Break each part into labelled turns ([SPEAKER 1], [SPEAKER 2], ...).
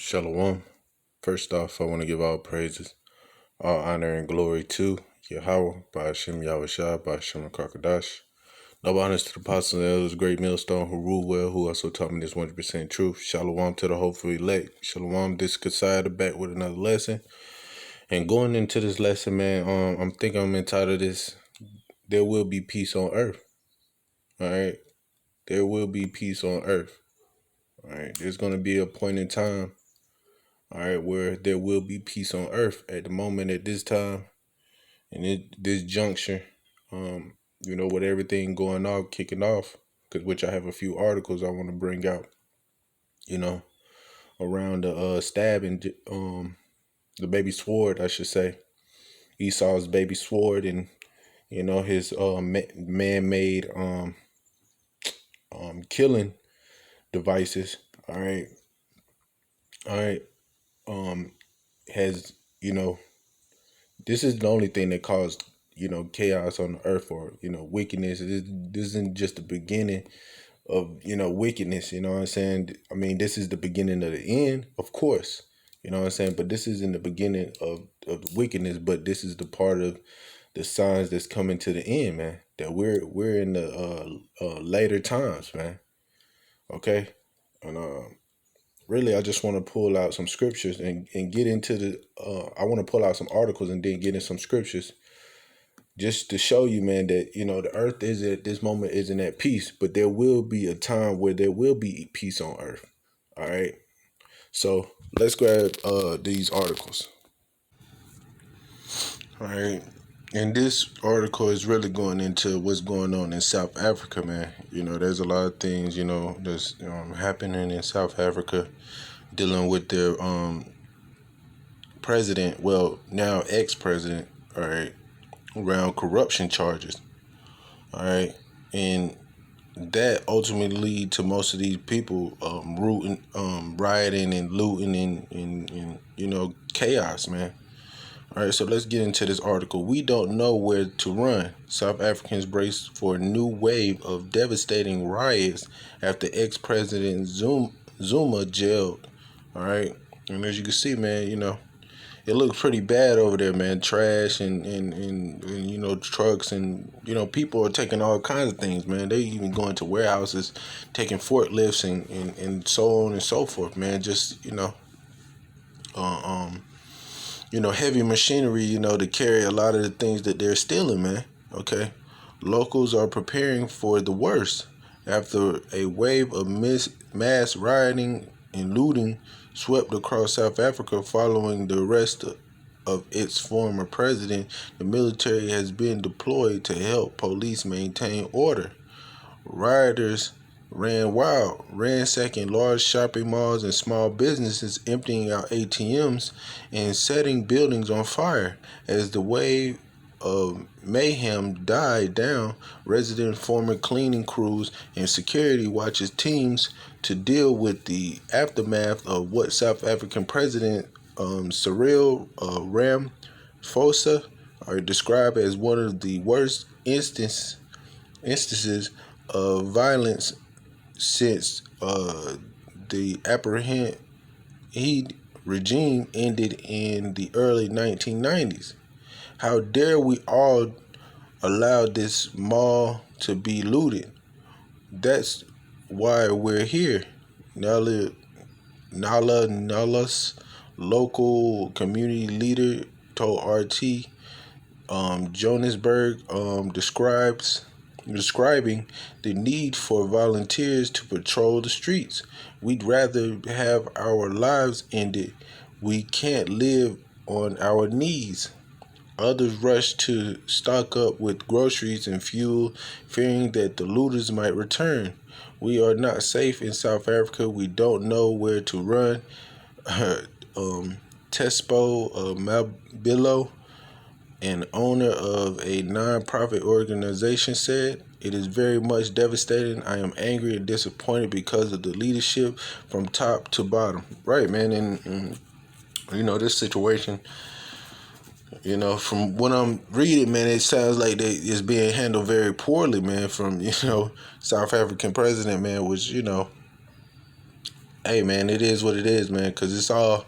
[SPEAKER 1] Shalom. First off, I want to give all praises, all honor, and glory to Yahweh, by Hashem Yahushua, by Hashem Kakadash. No honors to the apostles and elders, great millstone, who rule well, who also taught me this 100% truth. Shalom to the hopeful elect. Shalom, this Kasada back with another lesson. And going into this lesson, man, I'm entitled this, There Will Be Peace on Earth. Alright? There will be peace on earth. Alright? There's going to be a point in time, all right, where there will be peace on earth. At the moment, at this time, and this juncture, with everything going off, kicking off, which I have a few articles I want to bring out, around the stabbing, the baby sword, I should say, Esau's baby sword, and his man-made killing devices. All right, has this is the only thing that caused chaos on the earth, or wickedness. This isn't just the beginning of wickedness. You know what I'm saying? I mean, this is the beginning of the end, of course. You know what I'm saying? But this isn't the beginning of wickedness, but this is the part of the signs that's coming to the end, man. That we're in the later times, man. Okay, and really, I just want to pull out some scriptures and get into the. I want to pull out some articles and then get in some scriptures, just to show you, man, that the earth is at this moment isn't at peace, but there will be a time where there will be peace on earth. All right, so let's grab these articles. All right, and this article is really going into what's going on in South Africa, man. There's a lot of things that's happening in South Africa, dealing with their president, well, now ex-president, all right, around corruption charges, all right, and that ultimately lead to most of these people rioting and looting and chaos, man. All right, so let's get into this article. We don't know where to run. South Africans brace for a new wave of devastating riots after ex-president Zuma jailed. All right, and as you can see, man, it looks pretty bad over there, man. Trash and trucks and people are taking all kinds of things, man. They even going to warehouses, taking forklifts and so on and so forth, man. Just heavy machinery, to carry a lot of the things that they're stealing, man. Okay, locals are preparing for the worst after a wave of mass rioting and looting swept across South Africa following the arrest of its former president. The military has been deployed to help police maintain order. Rioters ran wild, ransacking large shopping malls and small businesses, emptying out ATMs and setting buildings on fire. As the wave of mayhem died down, resident former cleaning crews and security watches teams to deal with the aftermath of what South African President Cyril Ramaphosa are described as one of the worst instances of violence since the apartheid regime ended in the early 1990s. How dare we all allow this mall to be looted? That's why we're here. Nala's local community leader told RT Johannesburg, describing the need for volunteers to patrol the streets. We'd rather have our lives ended. We can't live on our knees. Others rushed to stock up with groceries and fuel, fearing that the looters might return. We are not safe in South Africa. We don't know where to run. Tespo Mabilo, an owner of a non-profit organization, said, "It is very much devastating. I am angry and disappointed because of the leadership from top to bottom." Right, man. And this situation, from what I'm reading, man, it sounds like it's being handled very poorly, man, from, South African president, man, which, hey man, it is what it is, man, because it's all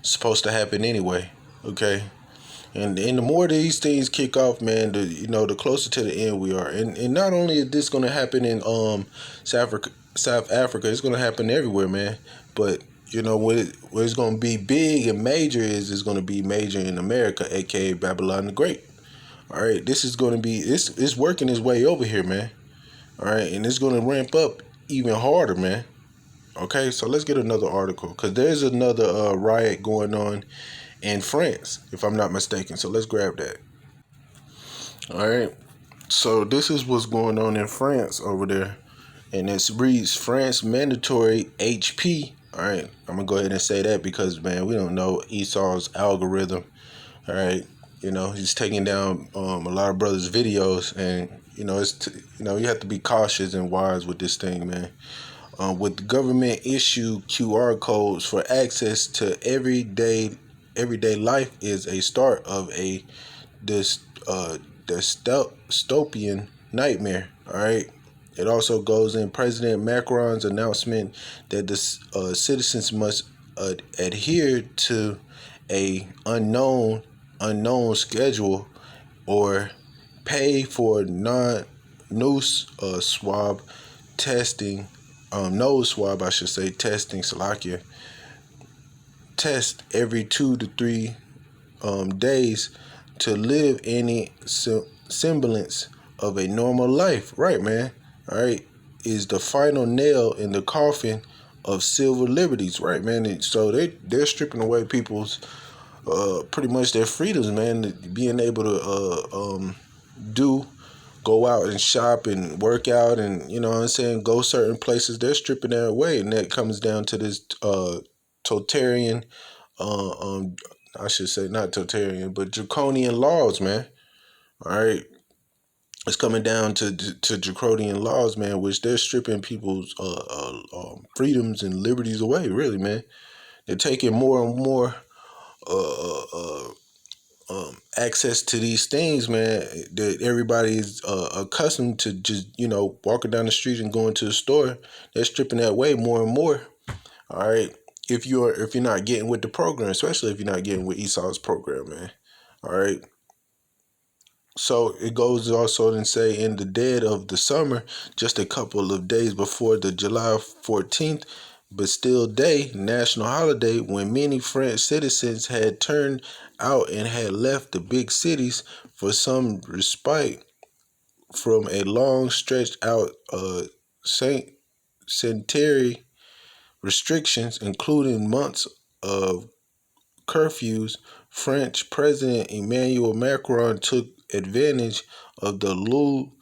[SPEAKER 1] supposed to happen anyway. Okay. And the more these things kick off, man, the closer to the end we are. And not only is this gonna happen in South Africa, it's gonna happen everywhere, man. But what it's gonna be big and major is gonna be major in America, aka Babylon the Great. All right, this is gonna be it's working its way over here, man. All right, and it's gonna ramp up even harder, man. Okay, so let's get another article because there's another riot going on in France, if I'm not mistaken. So let's grab that. All right. So this is what's going on in France over there, and it reads France mandatory HP. All right, I'm gonna go ahead and say that because man, we don't know Esau's algorithm. All right, he's taking down a lot of brothers' videos, and you have to be cautious and wise with this thing, man. With government issue QR codes for access to everyday life is a start of a this dystopian nightmare. All right. It also goes in President Macron's announcement that the citizens must adhere to a unknown schedule or pay for non-nose swab testing, nose swab, I should say, testing, Salakia, test every 2 to 3 days to live any semblance of a normal life. Right, man. All right. Is the final nail in the coffin of civil liberties. Right, man. And so they're stripping away people's pretty much their freedoms, man. Being able to go out and shop and work out and, go certain places. They're stripping that away. And that comes down to this totalitarian, I should say not totalitarian, but draconian laws, man. All right. It's coming down to draconian laws, man, which they're stripping people's freedoms and liberties away, really, man. They're taking more and more access to these things, man, that everybody is accustomed to just, walking down the street and going to the store. They're stripping that away more and more. All right. If you're not getting with the program, especially if you're not getting with Esau's program, man. All right. So it goes also to say in the dead of the summer, just a couple of days before the July 14th, Bastille Day, national holiday, when many French citizens had turned out and had left the big cities for some respite from a long stretched out sanitary restrictions, including months of curfews. French President Emmanuel Macron took advantage of the lull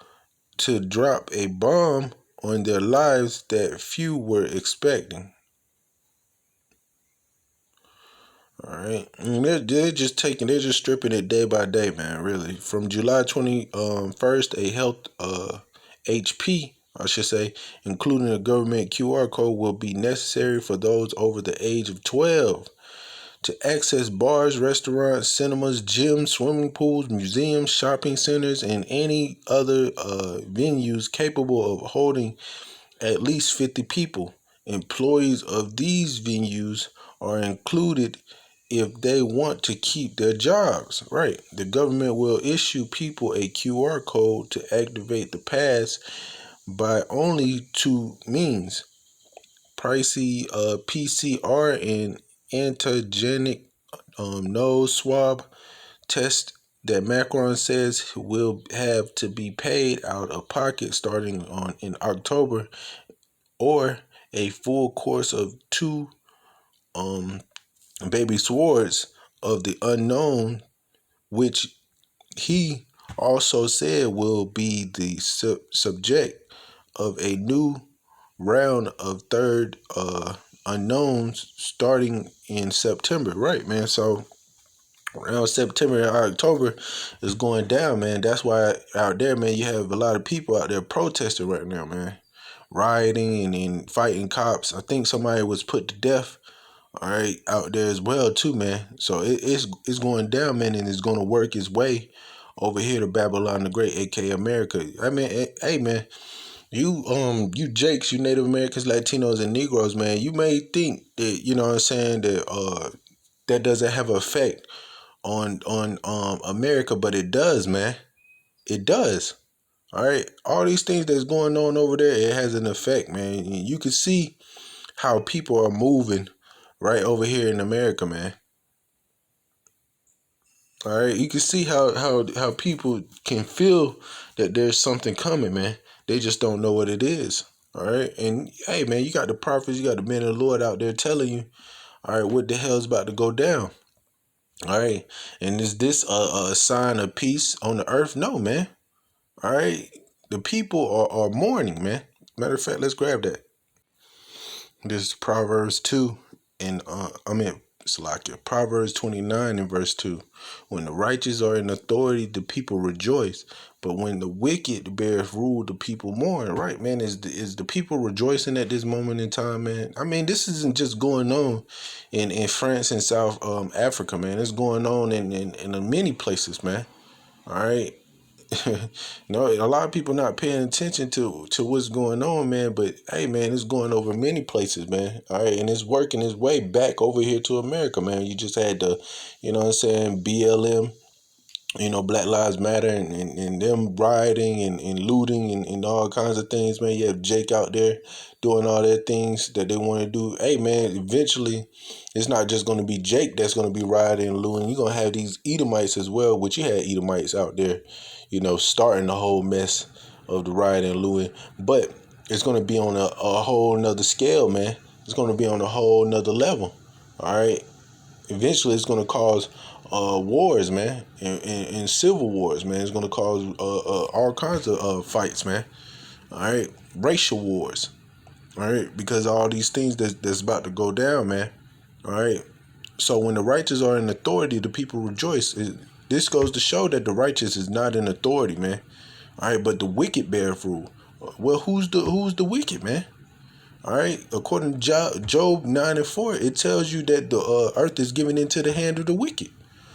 [SPEAKER 1] to drop a bomb on their lives that few were expecting. All right, and they're just stripping it day by day, man. Really, from July 21st, a health HP, I should say, including a government QR code, will be necessary for those over the age of 12 to access bars, restaurants, cinemas, gyms, swimming pools, museums, shopping centers, and any other venues capable of holding at least 50 people. Employees of these venues are included if they want to keep their jobs. Right. The government will issue people a QR code to activate the pass by only two means: pricey PCR and antigenic nose swab test that Macron says will have to be paid out of pocket starting in October, or a full course of two baby swords of the unknown, which he also said will be the subject of a new round of third unknowns starting in September. Right, man. So around September and October is going down, man. That's why out there, man, you have a lot of people out there protesting right now, man. Rioting and fighting cops. I think somebody was put to death, all right, out there as well, too, man. So it's going down, man, and it's going to work its way over here to Babylon the Great, aka America. I mean, hey, man, You Jakes, you Native Americans, Latinos, and Negroes, man, you may think that, you know what I'm saying, that that doesn't have an effect on America, but it does, man. It does. All right. All these things that's going on over there, it has an effect, man. You can see how people are moving right over here in America, man. All right. You can see how people can feel that there's something coming, man. They just don't know what it is. All right. And hey, man, you got the prophets, you got the men of the Lord out there telling you, all right, what the hell's about to go down. All right. And is this a sign of peace on the earth? No, man. All right. The people are mourning, man. Matter of fact, let's grab that. This is Proverbs 2 and Salakia. Proverbs 29 and verse 2. When the righteous are in authority, the people rejoice. But when the wicked bears rule, the people mourn. Right, man? Is the people rejoicing at this moment in time, man? I mean, this isn't just going on in France and South Africa, man. It's going on in many places, man. All right. No, a lot of people not paying attention to what's going on, man. But hey, man, it's going over many places, man. All right, and it's working its way back over here to America, man. You just had the, you know what I'm saying, BLM, Black Lives Matter, and them rioting and looting and all kinds of things, man. You have Jake out there doing all their things that they want to do. Hey, man, eventually it's not just going to be Jake that's going to be rioting and looting. You're going to have these Edomites as well, which you had Edomites out there, starting the whole mess of the rioting and looting. But it's going to be on a whole nother scale, man. It's going to be on a whole nother level. All right. Eventually it's going to cause wars, man, and civil wars, man. It's going to cause all kinds of fights, man. All right, racial wars. All right, because all these things that's about to go down, man. All right. So when the righteous are in authority, the people rejoice. This goes to show that the righteous is not in authority, man. All right, but the wicked bear rule. Well, who's the wicked, man? All right, according to Job 9 and 4, it tells you that the earth is given into the hand of the wicked.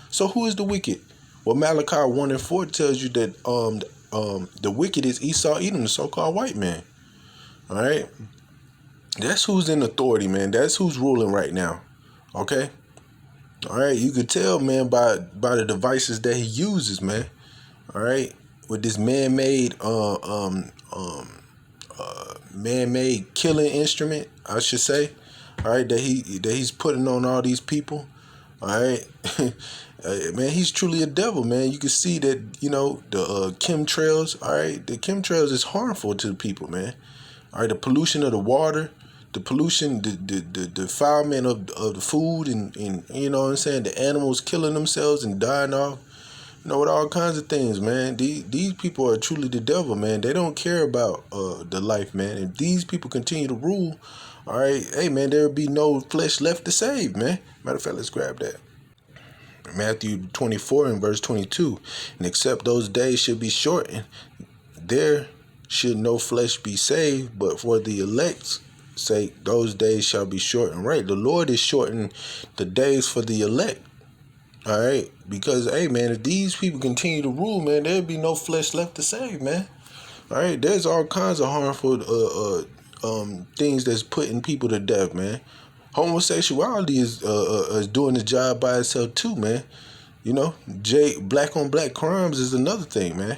[SPEAKER 1] So who is the wicked? Well, Malachi 1 and 4 tells you that the wicked is Esau Edom, the so-called white man. All right, that's who's in authority, man. That's who's ruling right now. Okay, all right. You could tell, man, by the devices that he uses, man. All right, with this man-made man-made killing instrument, I should say. All right, that he's putting on all these people. All right, man, he's truly a devil, man. You can see that, the chemtrails. All right, the chemtrails is harmful to the people, man. All right, the pollution of the water, the pollution, the defilement of the food, and you know what I'm saying, the animals killing themselves and dying off. With all kinds of things, man. These people are truly the devil, man. They don't care about the life, man. If these people continue to rule, all right, hey, man, there will be no flesh left to save, man. Matter of fact, let's grab that. Matthew 24 and verse 22. And except those days should be shortened, there should no flesh be saved, but for the elect's sake, those days shall be shortened. Right? The Lord is shortening the days for the elect. All right, because hey, man, if these people continue to rule, man, there'll be no flesh left to save, man. All right, there's all kinds of harmful things that's putting people to death, man. Homosexuality is doing the job by itself too, man. Black on black crimes is another thing, man.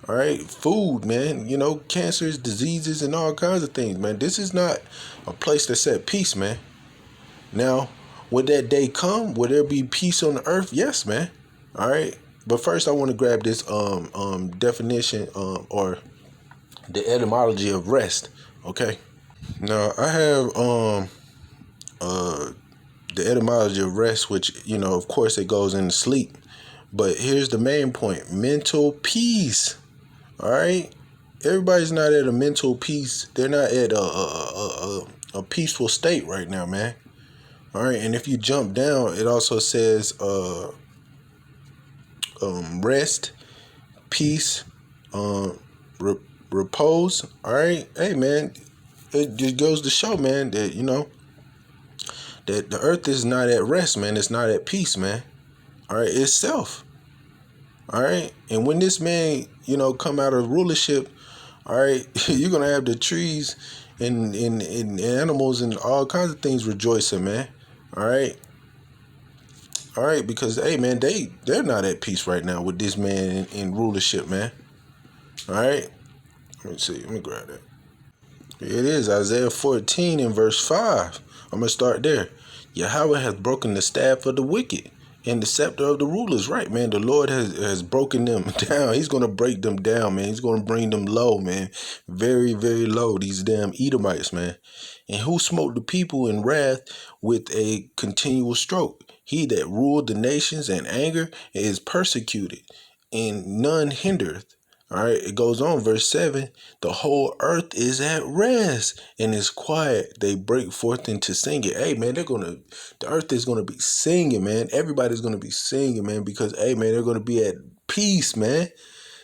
[SPEAKER 1] All right, food, man. Cancers, diseases, and all kinds of things, man. This is not a place that's at peace, man. Now, would that day come? Will there be peace on the earth? Yes, man. All right. But first, I want to grab this definition or the etymology of rest. Okay. Now, I have the etymology of rest, which of course, it goes into sleep. But here's the main point: mental peace. All right. Everybody's not at a mental peace. They're not at a peaceful state right now, man. All right, and if you jump down, it also says rest, peace, repose. All right, hey, man, it just goes to show, man, that that the earth is not at rest, man. It's not at peace, man. All right, itself. All right, and when this man, come out of rulership, All right, you're gonna have the trees and animals and all kinds of things rejoicing, man. All right, all right, because hey, man, they're not at peace right now with this man in rulership, man. All right, let me see. Let me grab that. It is Isaiah 14 and verse 5. I'm going to start there. Yahweh has broken the staff of the wicked and the scepter of the rulers. Right, man. The Lord has broken them down. He's going to break them down, man. He's going to bring them low, man. Very, very low. These damn Edomites, man. And who smote the people in wrath with a continual stroke? He that ruled the nations in anger is persecuted, and none hindereth. All right, it goes on, verse 7. The whole earth is at rest and is quiet. They break forth into singing. Hey, man, the earth is gonna be singing, man. Everybody's gonna be singing, man, because hey, man, they're gonna be at peace, man.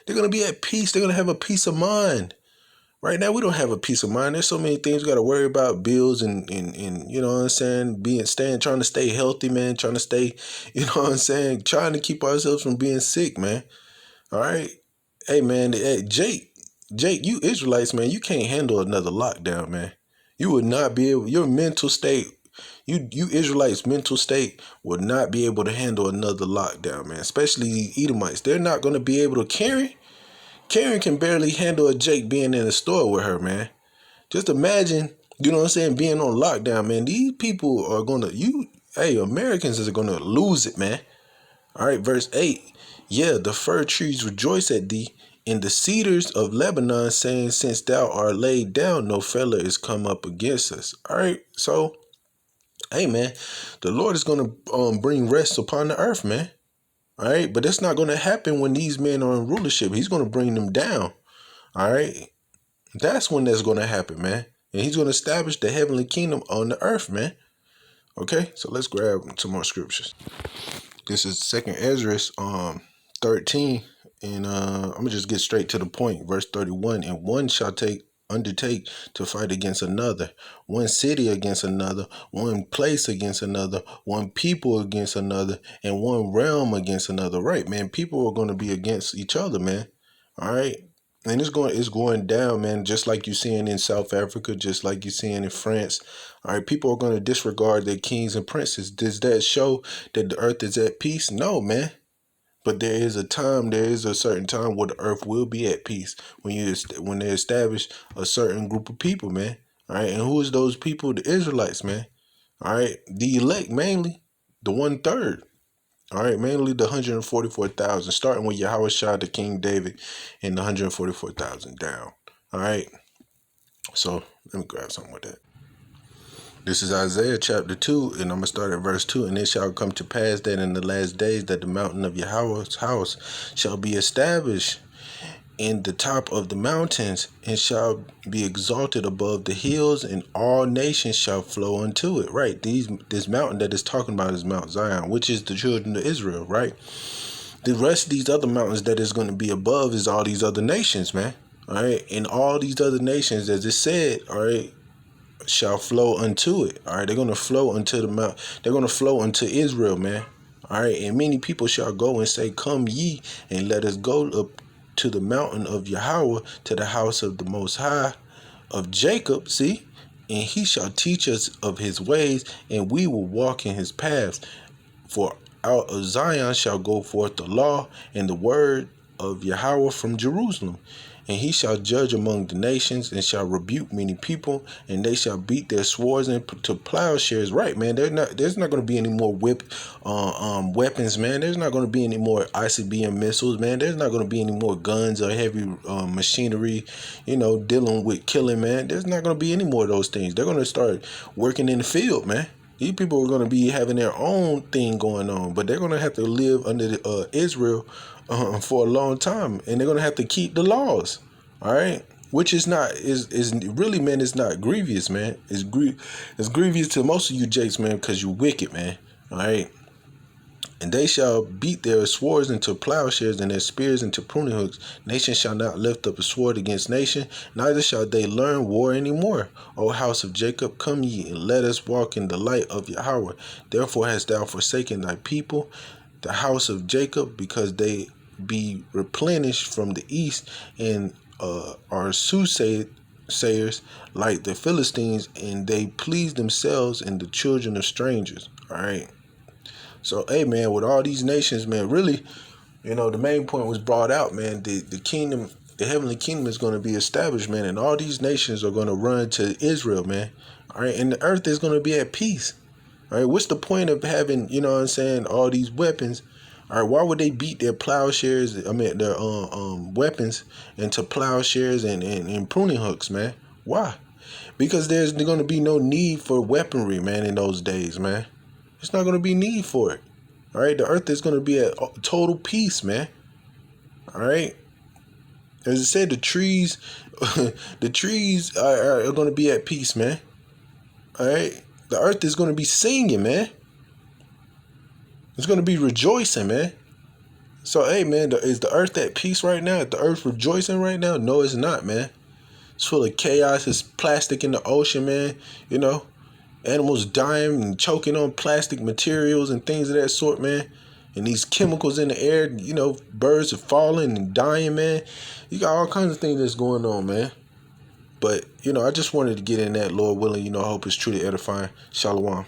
[SPEAKER 1] They're gonna be at peace. They're gonna have a peace of mind. Right now, we don't have a peace of mind. There's so many things we got to worry about, bills and you know what I'm saying, trying to stay healthy, man, trying to stay, you know what I'm saying, trying to keep ourselves from being sick, man. All right. Hey, man, hey, Jake, you Israelites, man, you can't handle another lockdown, man. You would not be able, your mental state, you Israelites' mental state would not be able to handle another lockdown, man. Especially the Edomites. They're not going to be able to carry. Karen can barely handle a Jake being in the store with her, man. Just imagine, you know what I'm saying, being on lockdown, man. These people are Americans are going to lose it, man. All right, verse 8. Yeah, the fir trees rejoice at thee, and the cedars of Lebanon, saying, since thou art laid down, no fellow is come up against us. All right, so, hey, man, the Lord is going to bring rest upon the earth, man. All right, but that's not going to happen when these men are in rulership. He's going to bring them down. All right, that's when that's going to happen, man. And he's going to establish the heavenly kingdom on the earth, man. Okay, so let's grab some more scriptures. This is 2nd Ezra 13, and I'm gonna just get straight to the point. Verse 31, and one shall undertake to fight against another, one city against another, one place against another, one people against another, and one realm against another. Right, man. People are going to be against each other, man. All right. And it's going down, man, just like you're seeing in South Africa, just like you're seeing in France. All right, people are going to disregard their kings and princes. Does that show that the earth is at peace? No, man. But there is a certain time where the earth will be at peace when they establish a certain group of people, man. All right, and who is those people? The Israelites, man. All right, the elect mainly, the 1/3. All right, mainly the 144,000, starting with Yahweh Shah, the King David, and the 144,000 down. All right, so let me grab something with that. This is Isaiah chapter 2, and I'm going to start at verse 2. And it shall come to pass that in the last days that the mountain of Yahweh's house shall be established in the top of the mountains, and shall be exalted above the hills, and all nations shall flow unto it. Right, this mountain that is talking about is Mount Zion, which is the children of Israel, right? The rest of these other mountains that is going to be above is all these other nations, man. All right, and all these other nations, as it said, all right, shall flow unto it. All right, they're going to flow unto the mount. They're going to flow unto Israel, man. All right, and many people shall go and say, come ye, and let us go up to the mountain of Yahweh, to the house of the Most High of Jacob. See, and he shall teach us of his ways, and we will walk in his paths. For out of Zion shall go forth the law and the word of Yahweh from Jerusalem. And he shall judge among the nations, and shall rebuke many people, and they shall beat their swords into plowshares. Right, man. There's not going to be any more weapons, man. There's not going to be any more ICBM missiles, man. There's not going to be any more guns or heavy machinery, dealing with killing, man. There's not going to be any more of those things. They're going to start working in the field, man. These people are going to be having their own thing going on, but they're going to have to live under Israel for a long time, and they're going to have to keep the laws. All right, which is really, man, it's not grievous, man. It's grievous to most of you jakes, man, because you wicked, man. All right. And they shall beat their swords into plowshares and their spears into pruning hooks. Nation shall not lift up a sword against nation, neither shall they learn war any more. O house of Jacob, come ye, and let us walk in the light of Yahweh. Therefore hast thou forsaken thy people, the house of Jacob, because they be replenished from the east, and are soothsayers like the Philistines, and they please themselves and the children of strangers. All right. So, hey, man, with all these nations, man, really, the main point was brought out, man. The kingdom, the heavenly kingdom is going to be established, man, and all these nations are going to run to Israel, man. All right, and the earth is going to be at peace. All right, what's the point of having, all these weapons? All right, why would they beat their plowshares? I mean, their weapons into plowshares and pruning hooks, man. Why? Because there's going to be no need for weaponry, man, in those days, man. It's not going to be need for it. All right, the earth is going to be at total peace, man. All right. As I said, the trees, the trees are going to be at peace, man. All right. The earth is going to be singing, man. It's going to be rejoicing, man. So, hey, man, is the earth at peace right now? Is the earth rejoicing right now? No, it's not, man. It's full of chaos. There's plastic in the ocean, man. Animals dying and choking on plastic materials and things of that sort, man. And these chemicals in the air, birds are falling and dying, man. You got all kinds of things that's going on, man. But, I just wanted to get in that, Lord willing, I hope it's truly edifying. Shalom.